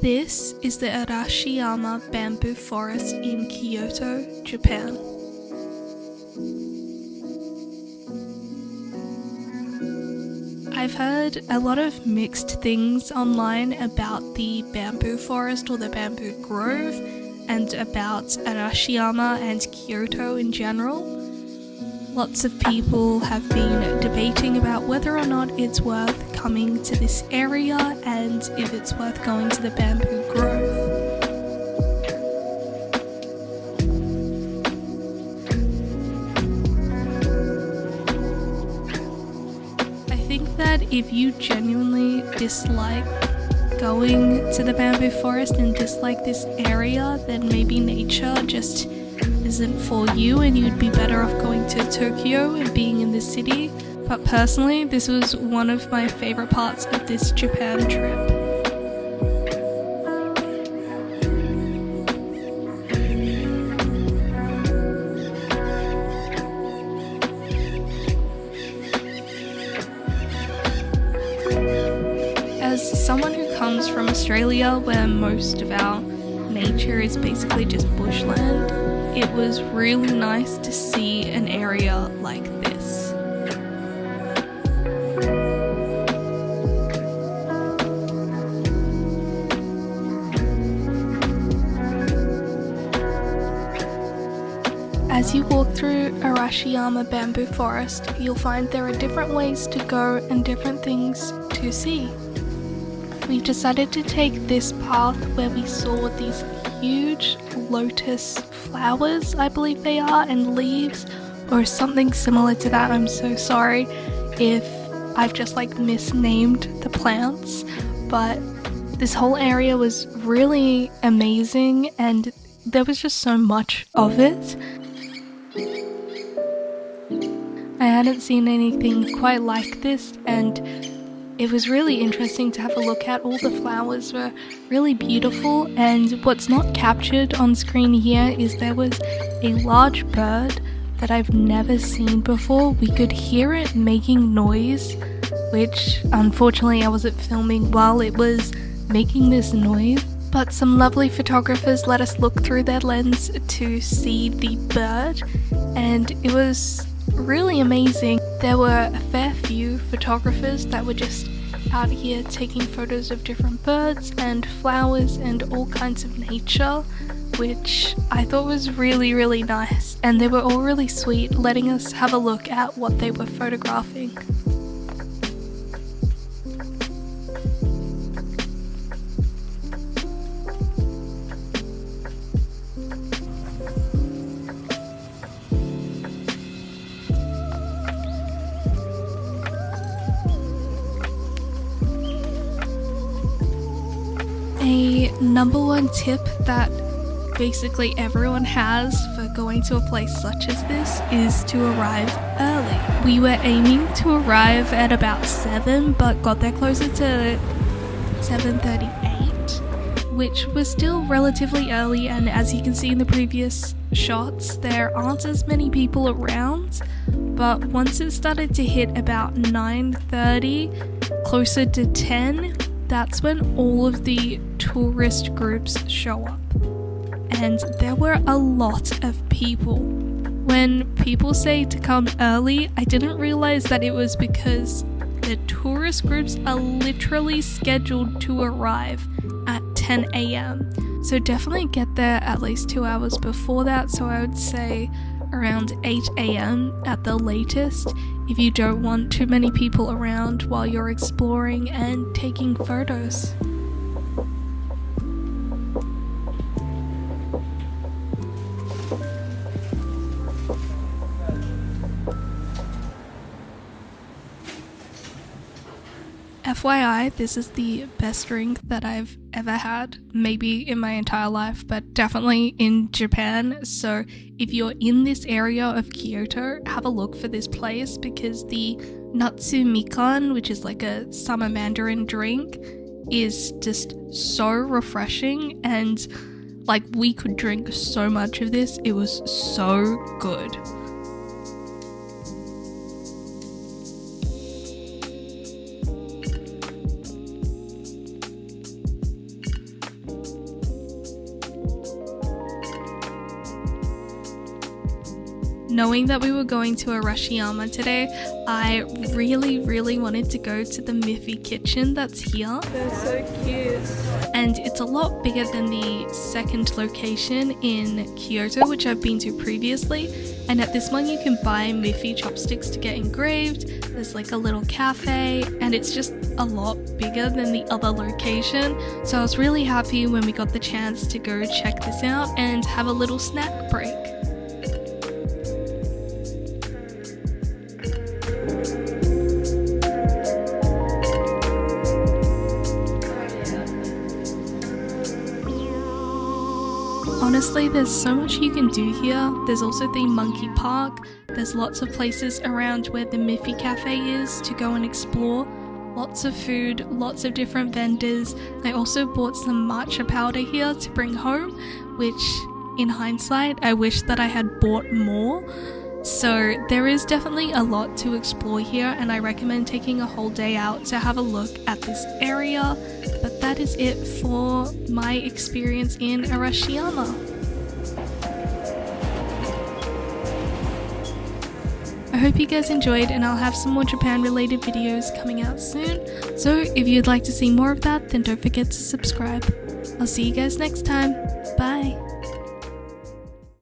This is the Arashiyama bamboo forest in Kyoto, Japan. I've heard a lot of mixed things online about the bamboo forest or the bamboo grove and about Arashiyama and Kyoto in general. Lots of people have been debating about whether or not it's worth coming to this area and if it's worth going to the bamboo grove. I think that if you genuinely dislike going to the bamboo forest and dislike this area, then maybe nature just isn't for you and you'd be better off going to Tokyo and being in the city. But personally, this was one of my favorite parts of this Japan trip. As someone who comes from Australia, where most of our nature is basically just bushland, it was really nice to see an area like this. As you walk through Arashiyama bamboo forest, you'll find there are different ways to go and different things to see. We've decided to take this path where we saw these huge lotus flowers, I believe they are, and leaves or something similar to that. I'm so sorry if I've just misnamed the plants, but this whole area was really amazing and there was just so much of it. I hadn't seen anything quite like this, and it was really interesting to have a look at. All the flowers were really beautiful, and what's not captured on screen here is there was a large bird that I've never seen before. We could hear it making noise, which unfortunately I wasn't filming while it was making this noise. But some lovely photographers let us look through their lens to see the bird, and it was really amazing. There were a fair few photographers that were just out here taking photos of different birds and flowers and all kinds of nature, which I thought was really, really nice. And they were all really sweet, letting us have a look at what they were photographing. A number one tip that basically everyone has for going to a place such as this is to arrive early. We were aiming to arrive at about 7 but got there closer to 7:38, which was still relatively early, and as you can see in the previous shots, there aren't as many people around. But once it started to hit about 9:30, closer to 10, that's when all of the tourist groups show up. And there were a lot of people. When people say to come early, I didn't realize that it was because the tourist groups are literally scheduled to arrive at 10 a.m. So definitely get there at least 2 hours before that. So I would say around 8 a.m. at the latest, if you don't want too many people around while you're exploring and taking photos. FYI, this is the best drink that I've ever had, maybe in my entire life, but definitely in Japan. So if you're in this area of Kyoto, have a look for this place, because the Natsu Mikan, which is like a summer mandarin drink, is just so refreshing, and we could drink so much of this. It was so good. knowing that we were going to Arashiyama today, I really wanted to go to the Miffy kitchen that's here. They're so cute. And it's a lot bigger than the second location in Kyoto, which I've been to previously. And at this one you can buy Miffy chopsticks to get engraved. There's like a little cafe, and it's just a lot bigger than the other location. So I was really happy when we got the chance to go check this out and have a little snack break. Honestly, there's so much you can do here. There's also the monkey park. There's lots of places around where the Miffy cafe is to go and explore. Lots of food, lots of different vendors. I also bought some matcha powder here to bring home, which in hindsight, I wish that I had bought more. So there is definitely a lot to explore here, and I recommend taking a whole day out to have a look at this area. But that is it for my experience in Arashiyama. I hope you guys enjoyed, and I'll have some more Japan related videos coming out soon. So if you'd like to see more of that, then don't forget to subscribe. I'll see you guys next time. Bye!